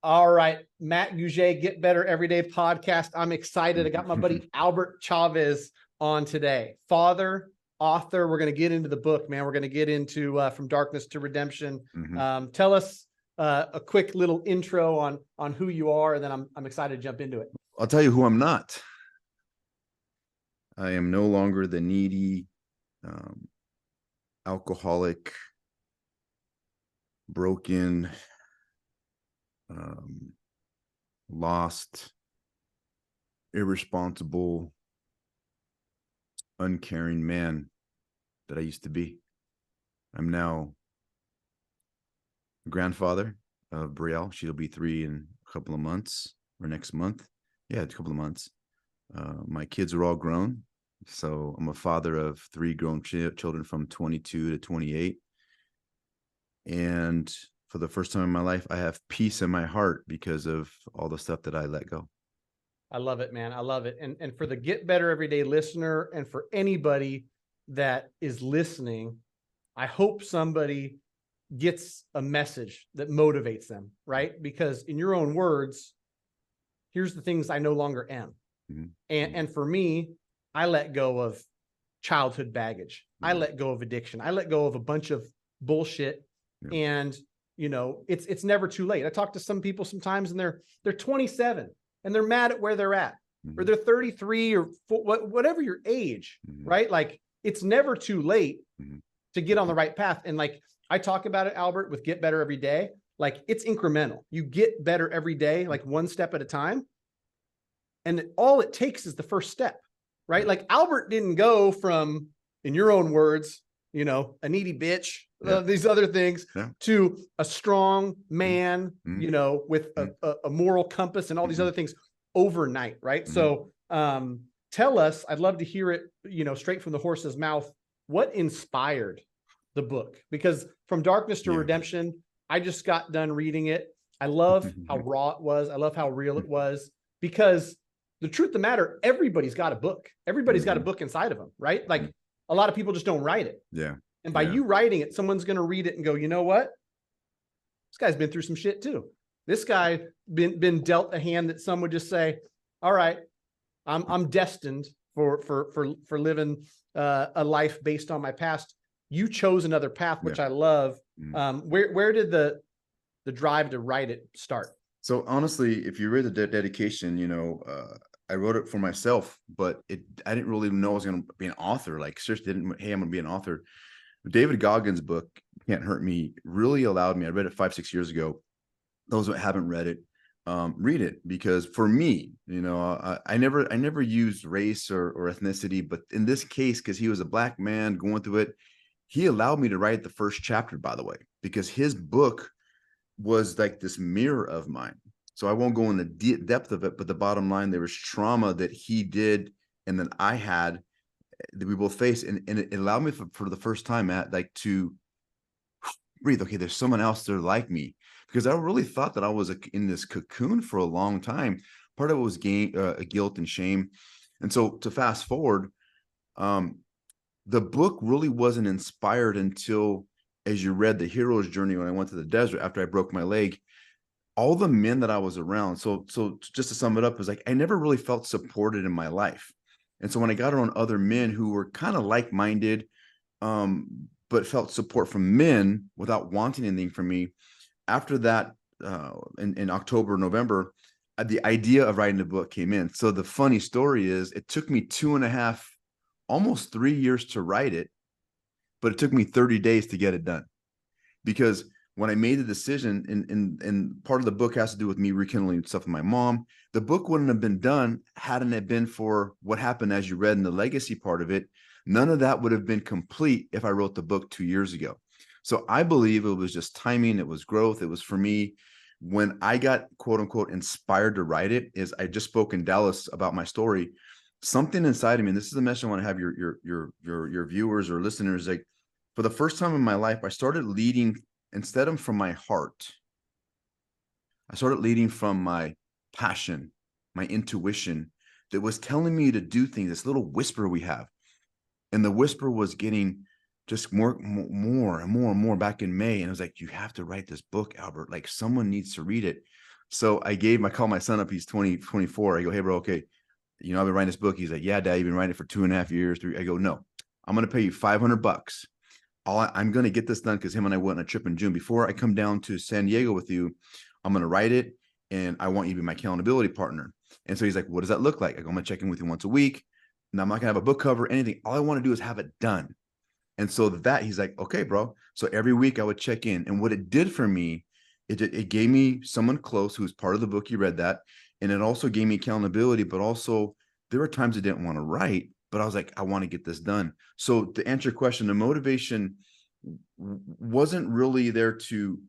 All right, Matt Gouget, Get Better Everyday podcast. I'm excited. I got my buddy Albert Chavez on today. Father, author. We're going to get into the book, man. We're going to get into From Darkness to Redemption. Tell us a quick little intro on who you are, and then I'm excited to jump into it. I'll tell you who I'm not. I am no longer the needy, alcoholic, broken, lost, irresponsible, uncaring man that I used to be. I'm now a grandfather of Brielle. She'll be 3 in a couple of months, or next month. Yeah, a couple of months. My kids are all grown. So I'm a father of 3 grown children from 22 to 28. And for the first time in my life, I have peace in my heart because of all the stuff that I let go. I love it, man. I love it. And for the Get Better Everyday listener, and for anybody that is listening, I hope somebody gets a message that motivates them, right? Because in your own words, here's the things I no longer am. And for me, I let go of childhood baggage. I let go of addiction. I let go of a bunch of bullshit. And you know, it's never too late. I talk to some people sometimes, and they're 27 and they're mad at where they're at, or they're 33 or whatever your age, right? Like, it's never too late to get on the right path. And like I talk about it, Albert, with Get Better Every Day. Like, it's incremental. You get better every day, like one step at a time. And all it takes is the first step, right? Like, Albert didn't go from, in your own words, you know, a needy bitch, these other things, to a strong man, you know, with a moral compass and all these other things overnight, right? So tell us, I'd love to hear it, you know, straight from the horse's mouth, what inspired the book? Because From Darkness to Redemption, I just got done reading it. I love how raw it was. I love how real it was, because the truth of the matter, everybody's got a book. Everybody's got a book inside of them, right? Like, a lot of people just don't write it. And by you writing it, someone's going to read it and go, you know what? This guy's been through some shit too. This guy been dealt a hand that some would just say, all right, I'm destined for living a life based on my past. You chose another path, which I love. Where did the drive to write it start? So honestly, if you read the dedication, you know, I wrote it for myself, but I didn't really know I was going to be an author. Like, seriously, hey, I'm going to be an author. David Goggins' book, Can't Hurt Me, really allowed me. I read it 5-6 years ago. Those that haven't read it, read it, because for me, you know, I never used race or ethnicity, but in this case, because he was a Black man going through it, he allowed me to write the first chapter, by the way, because his book was like this mirror of mine. So I won't go in the depth of it, but the bottom line, there was trauma that he did and that I had, that we both faced. And it allowed me for the first time, Matt, like, to breathe. Okay, there's someone else there like me, because I really thought that I was in this cocoon for a long time. Part of it was guilt and shame. And so to fast forward, the book really wasn't inspired until, as you read the hero's journey, when I went to the desert after I broke my leg, all the men that I was around. So just to sum it up, is like, I never really felt supported in my life. And so when I got around other men who were kind of like-minded, but felt support from men without wanting anything from me, after that, in October, November, the idea of writing the book came in. So the funny story is, it took me 2.5, almost 3 years to write it, but it took me 30 days to get it done. Because when I made the decision, and part of the book has to do with me rekindling stuff with my mom, the book wouldn't have been done hadn't it been for what happened, as you read in the legacy part of it. None of that would have been complete if I wrote the book 2 years ago. So I believe it was just timing. It was growth. It was, for me, when I got, quote unquote, inspired to write it, is I just spoke in Dallas about my story. Something inside of me, and this is a message I want to have your viewers or listeners, like, for the first time in my life, I started leading, instead of from my heart, I started leading from my passion, my intuition, that was telling me to do things, this little whisper we have. And the whisper was getting just more and more back in May. And I was like, you have to write this book, Albert. Like, someone needs to read it. So I called my son up. He's 24. I go, hey, bro, okay. You know, I've been writing this book. He's like, yeah, Dad, you've been writing it for 2.5 years. 3. I go, no, I'm going to pay you $500. I'm going to get this done because him and I went on a trip in June. Before I come down to San Diego with you, I'm going to write it, and I want you to be my accountability partner. And so he's like, what does that look like? I go, I'm going to check in with you once a week. And I'm not going to have a book cover, anything. All I want to do is have it done. And so he's like, okay, bro. So every week I would check in. And what it did for me, it gave me someone close who's part of the book. You read that. And it also gave me accountability, but also there were times I didn't want to write, but I was like, I want to get this done. So to answer your question, the motivation wasn't really there to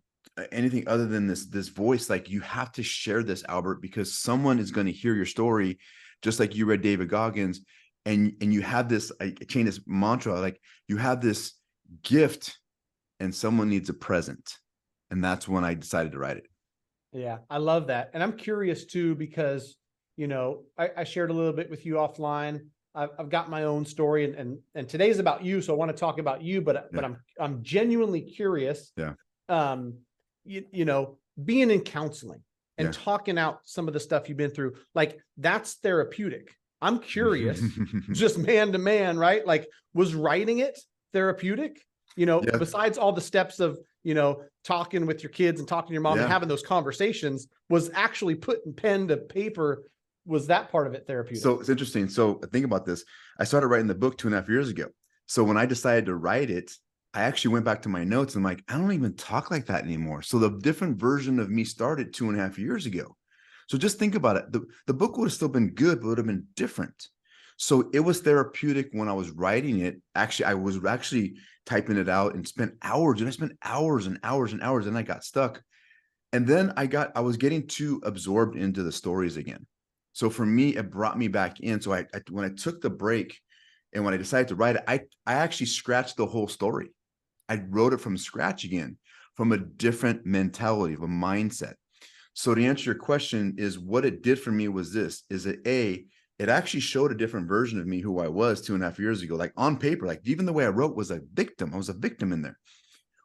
anything other than this voice. Like, you have to share this, Albert, because someone is going to hear your story, just like you read David Goggins, and you have this, I change this mantra, like you have this gift and someone needs a present. And that's when I decided to write it. Yeah, I love that. And I'm curious too, because, you know, I shared a little bit with you offline. I've got my own story, and today's about you. So I want to talk about you, but I'm genuinely curious. Yeah. You know, being in counseling and talking out some of the stuff you've been through, like that's therapeutic. I'm curious, just man to man, right? Like, was writing it therapeutic? You know, besides all the steps of, you know, talking with your kids and talking to your mom and having those conversations, was actually putting pen to paper. Was that part of it therapeutic? So it's interesting. So think about this. I started writing the book 2.5 years ago. So when I decided to write it, I actually went back to my notes and I'm like, I don't even talk like that anymore. So the different version of me started 2.5 years ago. So just think about it. The book would have still been good, but it would have been different. So it was therapeutic when I was writing it. Actually, I was actually typing it out and spent hours, and I spent hours and hours and hours, and I got stuck. And then I was getting too absorbed into the stories again. So for me, it brought me back in. So when I took the break and when I decided to write it, I actually scratched the whole story. I wrote it from scratch again, from a different mentality, of a mindset. So to answer your question, is what it did for me was this, is that it actually showed a different version of me, who I was 2.5 years ago. Like on paper, like even the way I wrote was a victim. I was a victim in there.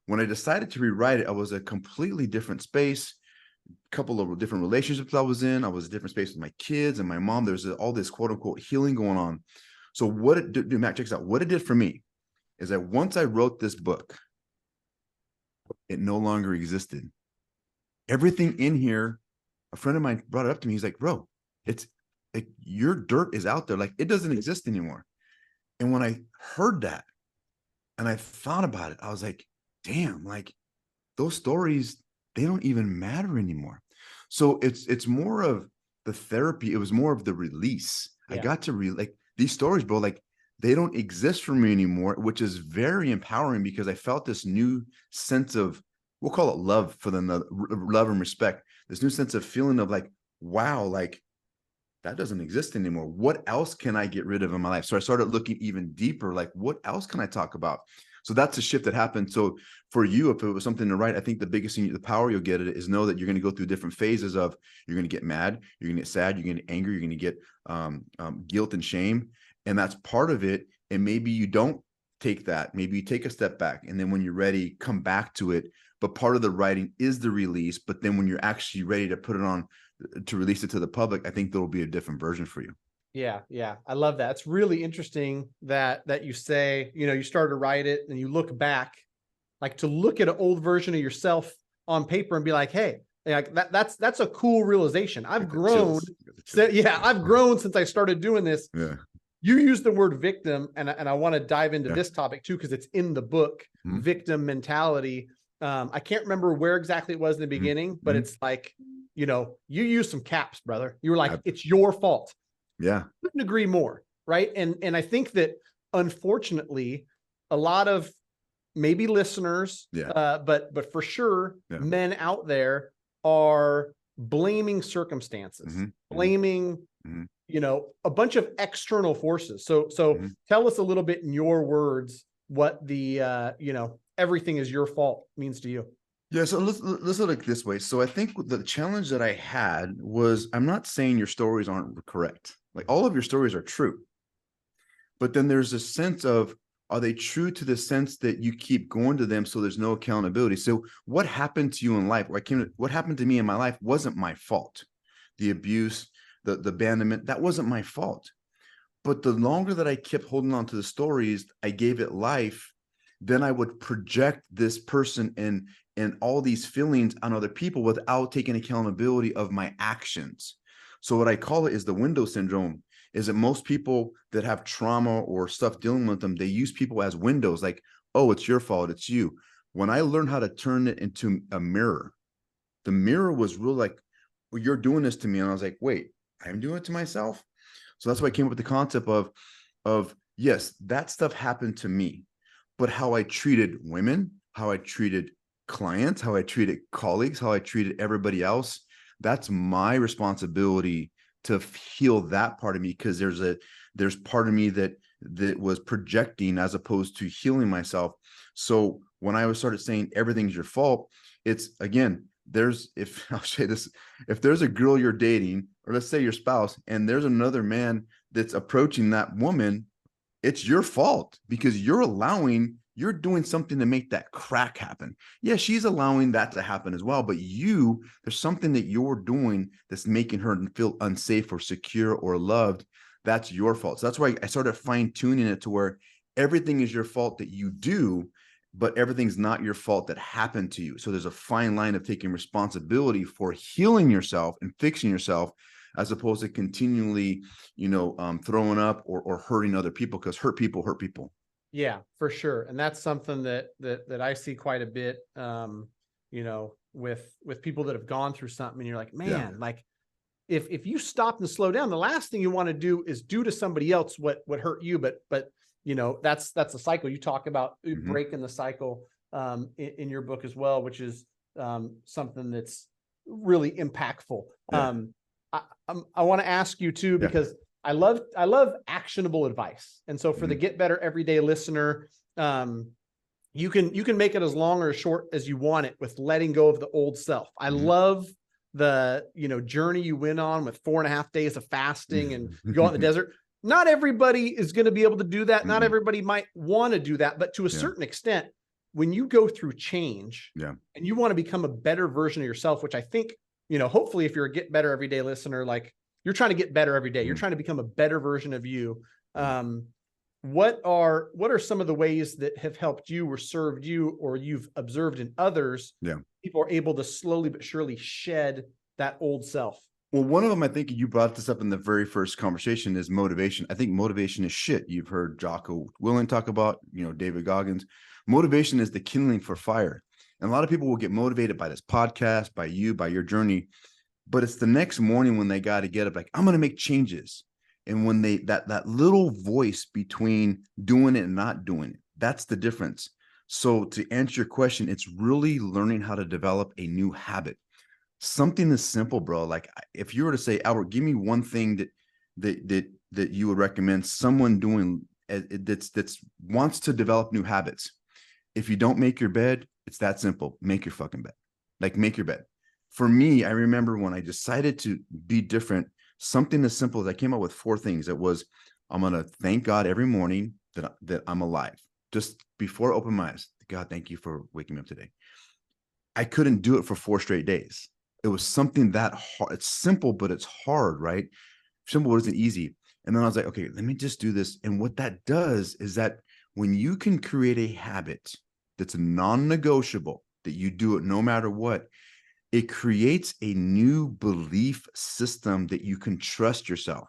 When I decided to rewrite it, I was a completely different space, a couple of different relationships I was in. I was a different space with my kids and my mom. There's all this quote unquote healing going on. So what it did, Matt, check this out. What it did for me is that once I wrote this book, it no longer existed. Everything in here, a friend of mine brought it up to me. He's like, bro, it's like your dirt is out there. Like it doesn't exist anymore. And when I heard that and I thought about it, I was like, damn, like those stories, they don't even matter anymore. So it's more of the therapy. It was more of the release. I got to like these stories, bro, like they don't exist for me anymore, which is very empowering because I felt this new sense of, we'll call it love for them, love and respect, this new sense of feeling of like, wow, like that doesn't exist anymore. What else can I get rid of in my life? So I started looking even deeper, like what else can I talk about? So that's a shift that happened. So for you, if it was something to write, I think the biggest thing, the power you'll get it is know that you're going to go through different phases of, you're going to get mad, you're going to get sad, you're going to get angry, you're going to get guilt and shame. And that's part of it. And maybe you don't take that. Maybe you take a step back. And then when you're ready, come back to it. But part of the writing is the release. But then when you're actually ready to put it on, to release it to the public, I think there'll be a different version for you. Yeah. Yeah. I love that. It's really interesting that you say, you know, you started to write it and you look back, like to look at an old version of yourself on paper and be like, hey, like that's a cool realization. I've grown. I've grown since I started doing this. Yeah. You use the word victim, and I want to dive into this topic too, because it's in the book, victim mentality. I can't remember where exactly it was in the beginning, but it's like, you know, you use some caps, brother. You were like, it's your fault. Yeah. Couldn't agree more. Right. And I think that unfortunately, a lot of maybe listeners, but for sure, men out there are blaming circumstances, blaming, you know, a bunch of external forces. So tell us a little bit in your words, what the, you know, everything is your fault means to you. Yeah, so let's look at it this way. So I think the challenge that I had was, I'm not saying your stories aren't correct. Like all of your stories are true. But then there's a sense of, Are they true to the sense that you keep going to them so there's no accountability? So what happened to you in life? What happened to me in my life wasn't my fault. The abuse, the abandonment, that wasn't my fault. But the longer that I kept holding on to the stories, I gave it life, then I would project this person and all these feelings on other people without taking accountability of my actions. So what I call it is the window syndrome, is that most people that have trauma or stuff dealing with them, they use people as windows, like, oh, it's your fault, it's you. When I learned how to turn it into a mirror, the mirror was real like, well, you're doing this to me. And I was like, wait, I'm doing it to myself. So that's why I came up with the concept of yes, that stuff happened to me, but how I treated women, how I treated clients, how I treated colleagues, how I treated everybody else, that's my responsibility to heal that part of me, because there's part of me that was projecting as opposed to healing myself. So when I started saying everything's your fault, it's again, if I'll say this, if there's a girl you're dating, or let's say your spouse, and there's another man that's approaching that woman, it's your fault, because you're doing something to make that crack happen. Yeah, she's allowing that to happen as well, but there's something that you're doing that's making her feel unsafe or secure or loved. That's your fault. So that's why I started fine tuning it to where everything is your fault that you do, but everything's not your fault that happened to you. So there's a fine line of taking responsibility for healing yourself and fixing yourself, as opposed to continually, throwing up or hurting other people, because hurt people hurt people. Yeah, for sure. And that's something that I see quite a bit, with people that have gone through something, and you're like, man, like if you stop and slow down, the last thing you want to do is do to somebody else what hurt you. But that's the cycle you talk about, breaking the cycle, in your book as well, which is something that's really impactful. I want to ask you too, because I love actionable advice. And so for the Get Better Everyday listener, you can make it as long or as short as you want it with letting go of the old self. I love the, journey you went on with 4.5 days of fasting and go out in the desert. Not everybody is going to be able to do that. Not everybody might want to do that, but to a certain extent, when you go through change and you want to become a better version of yourself, which I think, hopefully if you're a Get Better Everyday listener, like you're trying to get better every day, you're trying to become a better version of you. What are some of the ways that have helped you or served you, or you've observed in others? People are able to slowly but surely shed that old self. Well, one of them, I think you brought this up in the very first conversation, is motivation. I think motivation is shit. You've heard Jocko Willink talk about, David Goggins. Motivation is the kindling for fire. And a lot of people will get motivated by this podcast, by you, by your journey. But it's the next morning when they got to get up, like, I'm going to make changes. And when that little voice between doing it and not doing it, that's the difference. So to answer your question, it's really learning how to develop a new habit. Something that's simple, bro. Like if you were to say, Albert, give me one thing that you would recommend someone doing that's wants to develop new habits. If you don't make your bed, it's that simple. Make your fucking bed. Like make your bed. For me, I remember when I decided to be different, something as simple as I came up with 4 things. It was, I'm going to thank God every morning that I'm alive. Just before I open my eyes, God, thank you for waking me up today. I couldn't do it for 4 straight days. It was something that hard. It's simple, but it's hard, right? Simple wasn't easy. And then I was like, okay, let me just do this. And what that does is that when you can create a habit that's non-negotiable, that you do it no matter what, it creates a new belief system that you can trust yourself.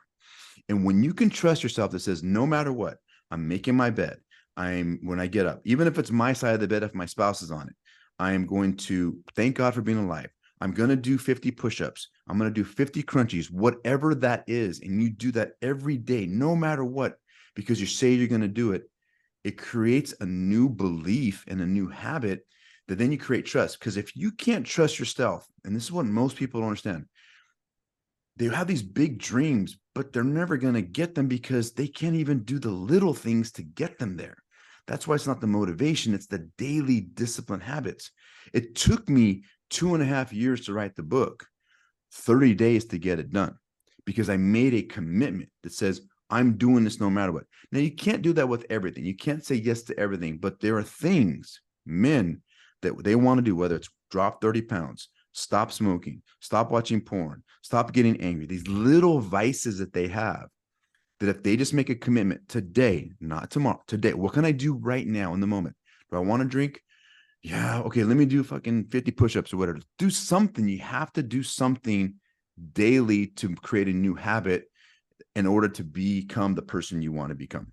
And when you can trust yourself, that says, no matter what, I'm making my bed. When I get up, even if it's my side of the bed, if my spouse is on it, I am going to thank God for being alive. I'm going to do 50 push-ups. I'm going to do 50 crunchies, whatever that is. And you do that every day, no matter what, because you say you're going to do it. It creates a new belief and a new habit that then you create trust. Because if you can't trust yourself, and this is what most people don't understand, they have these big dreams, but they're never going to get them because they can't even do the little things to get them there. That's why it's not the motivation. It's the daily discipline habits. It took me 2.5 years to write the book, 30 days to get it done, because I made a commitment that says, I'm doing this no matter what. Now, you can't do that with everything. You can't say yes to everything, but there are things, men, that they want to do, whether it's drop 30 pounds, stop smoking, stop watching porn, stop getting angry. These little vices that they have, that if they just make a commitment today, not tomorrow, today, what can I do right now in the moment? Do I want to drink? Yeah, okay, let me do fucking 50 push-ups or whatever. Do something. You have to do something daily to create a new habit in order to become the person you want to become.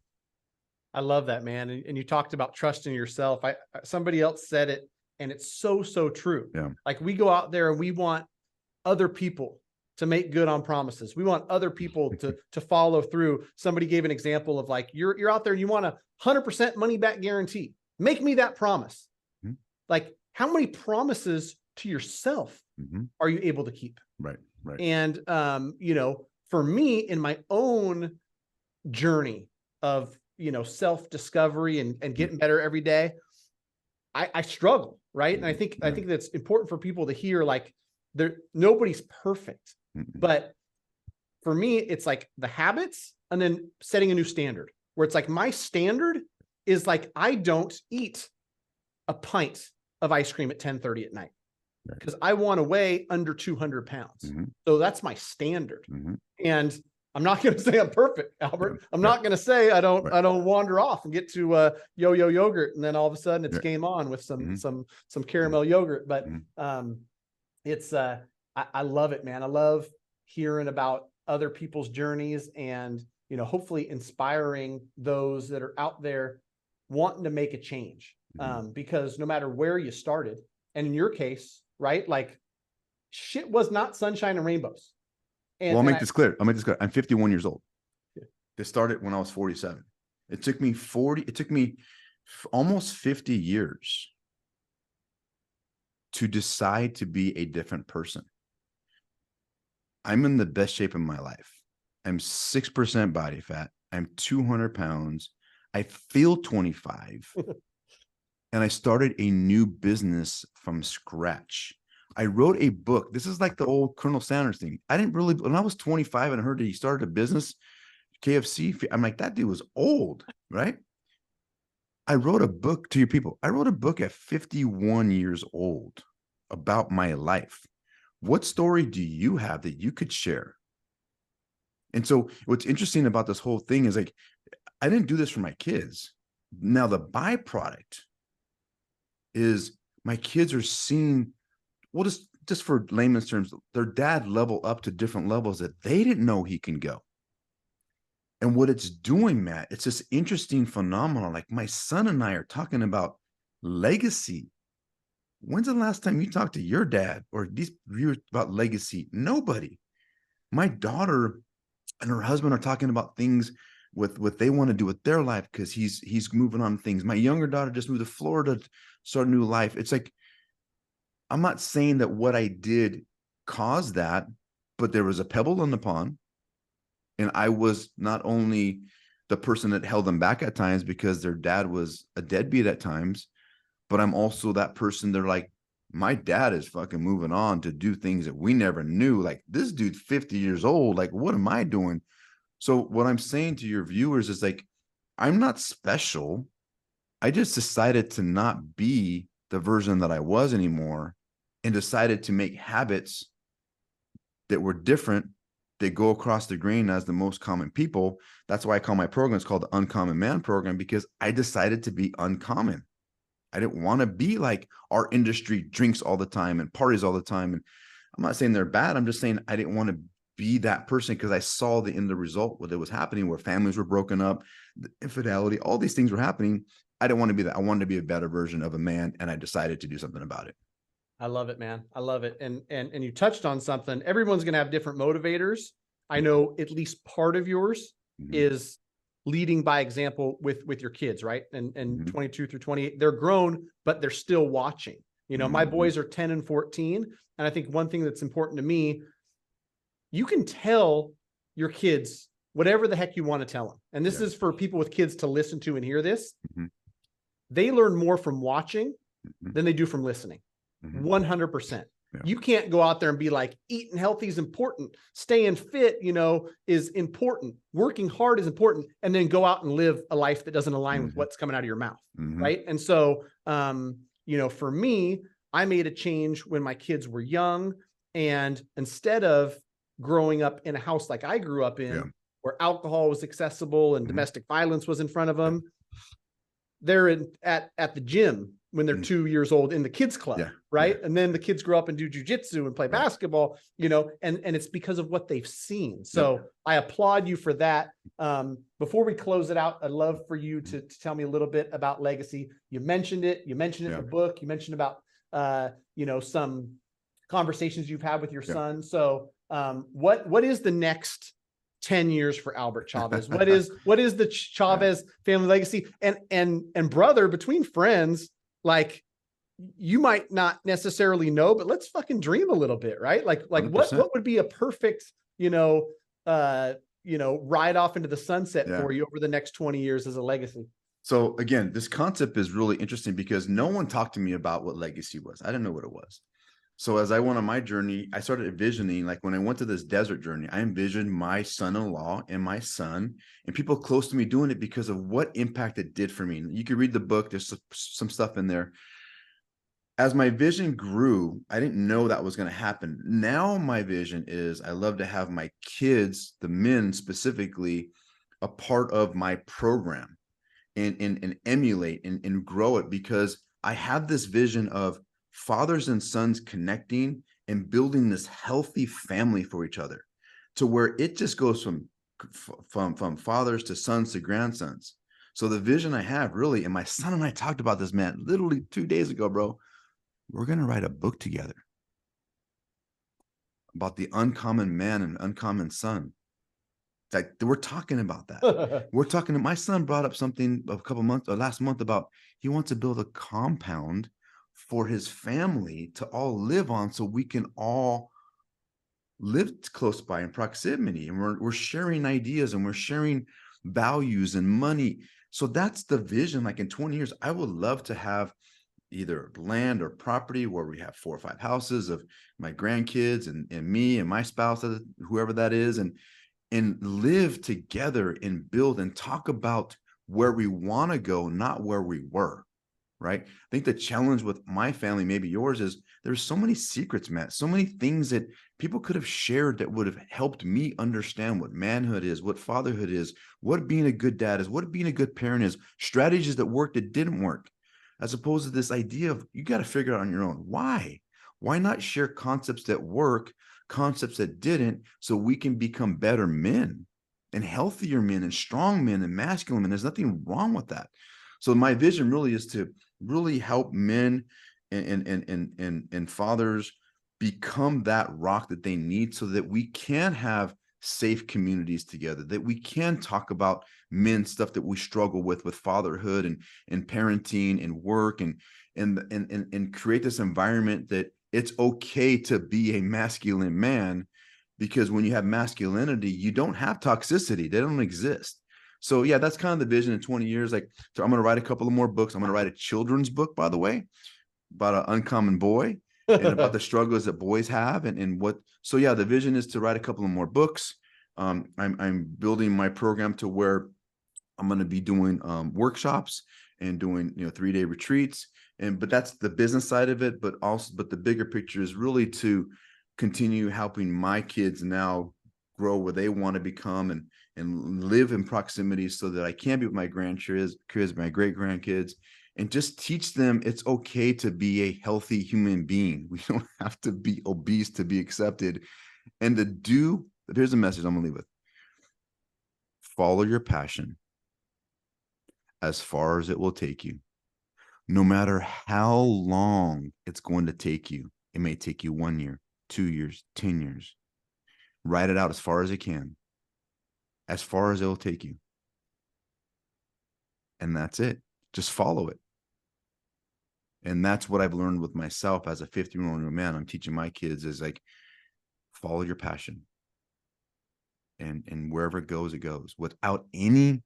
I love that, man. And you talked about trusting yourself. Somebody else said it, and it's so, so true. Yeah. Like, we go out there and we want other people to make good on promises. We want other people to follow through. Somebody gave an example of, like, you're out there and you want a 100% money back guarantee. Make me that promise. Mm-hmm. Like, how many promises to yourself are you able to keep? Right. Right. And, you know, for me, in my own journey of, you know, self-discovery and getting better every day, I struggle. Right. And I think that's important for people to hear. Like, nobody's perfect, but for me, it's like the habits and then setting a new standard, where it's like, my standard is like, I don't eat a pint of ice cream at 10:30 at night, because I want to weigh under 200 pounds. So that's my standard. And I'm not going to say I'm perfect, Albert. I'm not going to say I don't wander off and get to yo-yo yogurt, and then all of a sudden it's game on with some caramel yogurt. But it's I love it, man. I love hearing about other people's journeys, and, you know, hopefully inspiring those that are out there wanting to make a change. Because no matter where you started, and in your case, right, like, shit was not sunshine and rainbows. And, well, I'll make this clear. I'm 51 years old. Yeah. This started when I was 47. It took me almost 50 years to decide to be a different person. I'm in the best shape of my life. I'm 6% body fat. I'm 200 pounds. I feel 25. And I started a new business from scratch. I wrote a book. This is like the old Colonel Sanders thing. When I was 25 and I heard that he started a business, KFC, I'm like, that dude was old, right? I wrote a book, to your people. I wrote a book at 51 years old about my life. What story do you have that you could share? And so what's interesting about this whole thing is, like, I didn't do this for my kids. Now, the byproduct is my kids are seeing, well, just for layman's terms, their dad level up to different levels that they didn't know he can go. And what it's doing, Matt, it's this interesting phenomenon. Like, my son and I are talking about legacy. When's the last time you talked to your dad or these viewers about legacy? Nobody. My daughter and her husband are talking about things with what they want to do with their life, because he's moving on things. My younger daughter just moved to Florida to start a new life. It's like, I'm not saying that what I did caused that, but there was a pebble in the pond. And I was not only the person that held them back at times because their dad was a deadbeat at times, but I'm also that person. They're like, my dad is fucking moving on to do things that we never knew. Like, this dude's 50 years old. Like, what am I doing? So what I'm saying to your viewers is, like, I'm not special. I just decided to not be the version that I was anymore, and decided to make habits that were different, that go across the grain as the most common people. That's why I call my program, it's called the Uncommon Man Program, because I decided to be uncommon. I didn't want to be like our industry, drinks all the time and parties all the time. And I'm not saying they're bad. I'm just saying I didn't want to be that person, because I saw the end result, what was happening, where families were broken up, the infidelity, all these things were happening. I didn't want to be that. I wanted to be a better version of a man, and I decided to do something about it. I love it, man. I love it. And you touched on something. Everyone's going to have different motivators. I know at least part of yours is leading by example with your kids, right? And 22 through 28, they're grown, but they're still watching. You know, my boys are 10 and 14. And I think one thing that's important to me, you can tell your kids whatever the heck you want to tell them. And this is for people with kids to listen to and hear this. They learn more from watching than they do from listening. 100%. Yeah. You can't go out there and be like, eating healthy is important, staying fit, is important, working hard is important, and then go out and live a life that doesn't align with what's coming out of your mouth. Right. And so, for me, I made a change when my kids were young, and instead of growing up in a house like I grew up in, where alcohol was accessible and domestic violence was in front of them, they're at the gym when they're 2 years old in the kids club. Right. And then the kids grow up and do jujitsu and play basketball, and it's because of what they've seen. So I applaud you for that. Before we close it out, I'd love for you to tell me a little bit about legacy. You mentioned it in the book. You mentioned about, some conversations you've had with your son. So what is the next 10 years for Albert Chavez? What is the Chavez family legacy? And brother, between friends, like, you might not necessarily know, but let's fucking dream a little bit, right? Like 100%. what would be a perfect, ride off into the sunset for you over the next 20 years as a legacy? So again, this concept is really interesting because no one talked to me about what legacy was. I didn't know what it was. So as I went on my journey, I started envisioning, like when I went to this desert journey, I envisioned my son-in-law and my son and people close to me doing it because of what impact it did for me. You could read the book. There's some stuff in there. As my vision grew, I didn't know that was going to happen. Now my vision is I love to have my kids, the men specifically, a part of my program and emulate and grow it, because I have this vision of fathers and sons connecting and building this healthy family for each other, to where it just goes from fathers to sons to grandsons. So the vision I have really, and my son and I talked about this, man, literally 2 days ago, bro, we're going to write a book together about the uncommon man and uncommon son. Like, we're talking about that. We're talking. My son brought up something a couple months or last month about he wants to build a compound for his family to all live on, so we can all live close by in proximity, and we're sharing ideas and we're sharing values and money. So that's the vision. Like in 20 years, I would love to have either land or property where we have 4 or 5 houses of my grandkids and me and my spouse, whoever that is, and live together and build and talk about where we want to go, not where we were. Right. I think the challenge with my family, maybe yours, is there's so many secrets, Matt, so many things that people could have shared that would have helped me understand what manhood is, what fatherhood is, what being a good dad is, what being a good parent is, strategies that worked, that didn't work, as opposed to this idea of you got to figure it out on your own. Why not share concepts that work, concepts that didn't, so we can become better men and healthier men and strong men and masculine men? There's nothing wrong with that. So my vision really is to really help men and fathers become that rock that they need, so that we can have safe communities together, that we can talk about men stuff that we struggle with fatherhood and parenting and work, and create this environment that it's okay to be a masculine man, because when you have masculinity, you don't have toxicity. They don't exist. So yeah, that's kind of the vision in 20 years. Like, so I'm going to write a couple of more books. I'm going to write a children's book, by the way, about an uncommon boy and about the struggles that boys have and what. So yeah, the vision is to write a couple of more books. I'm building my program to where I'm going to be doing workshops and doing 3-day retreats, but that's the business side of it. But the bigger picture is really to continue helping my kids now grow where they want to become and live in proximity, so that I can be with my grandkids, my great grandkids, and just teach them it's okay to be a healthy human being. We don't have to be obese to be accepted. And here's a message I'm gonna leave with. Follow your passion as far as it will take you. No matter how long it's going to take you. It may take you 1 year, 2 years, 10 years. Write it out as far as it can, as far as it will take you. And that's it. Just follow it. And that's what I've learned with myself as a 50-year-old man. I'm teaching my kids is like, follow your passion. And wherever it goes, without any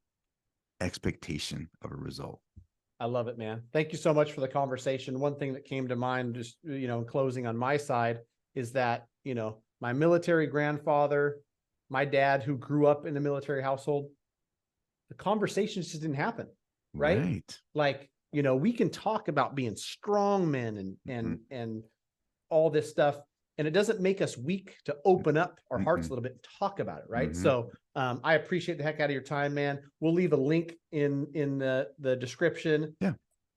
expectation of a result. I love it, man. Thank you so much for the conversation. One thing that came to mind, just, in closing on my side, is that, my military grandfather, my dad who grew up in a military household, the conversations just didn't happen. Right. Right. Like, we can talk about being strong men and all this stuff. And it doesn't make us weak to open up our hearts a little bit and talk about it. Right. So I appreciate the heck out of your time, man. We'll leave a link in the description. Yeah.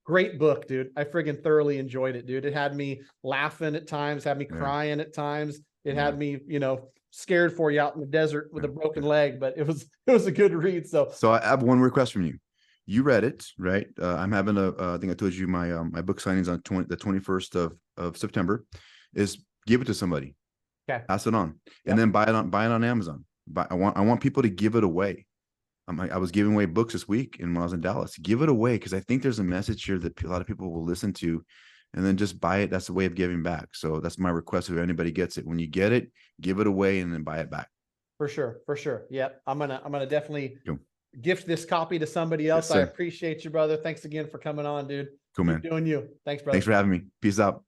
Great book, dude. I friggin' thoroughly enjoyed it, dude. It had me laughing at times, had me crying at times. It had me, scared for you out in the desert with a broken leg, but it was a good read. So I have one request from you. You read it, right? I'm having I think I told you my book signings on the 21st of September. Is give it to somebody. Okay. Pass it on. And then buy it on Amazon. I want people to give it away. I was giving away books this week, and when I was in Dallas, give it away, because I think there's a message here that a lot of people will listen to, and then just buy it. That's a way of giving back. So that's my request. If anybody gets it, when you get it, give it away and then buy it back. For sure. Yep. I'm gonna definitely gift this copy to somebody else. Yes, I appreciate you, brother. Thanks again for coming on, dude. Cool, man. Keep doing you. Thanks, brother. Thanks for having me. Peace out.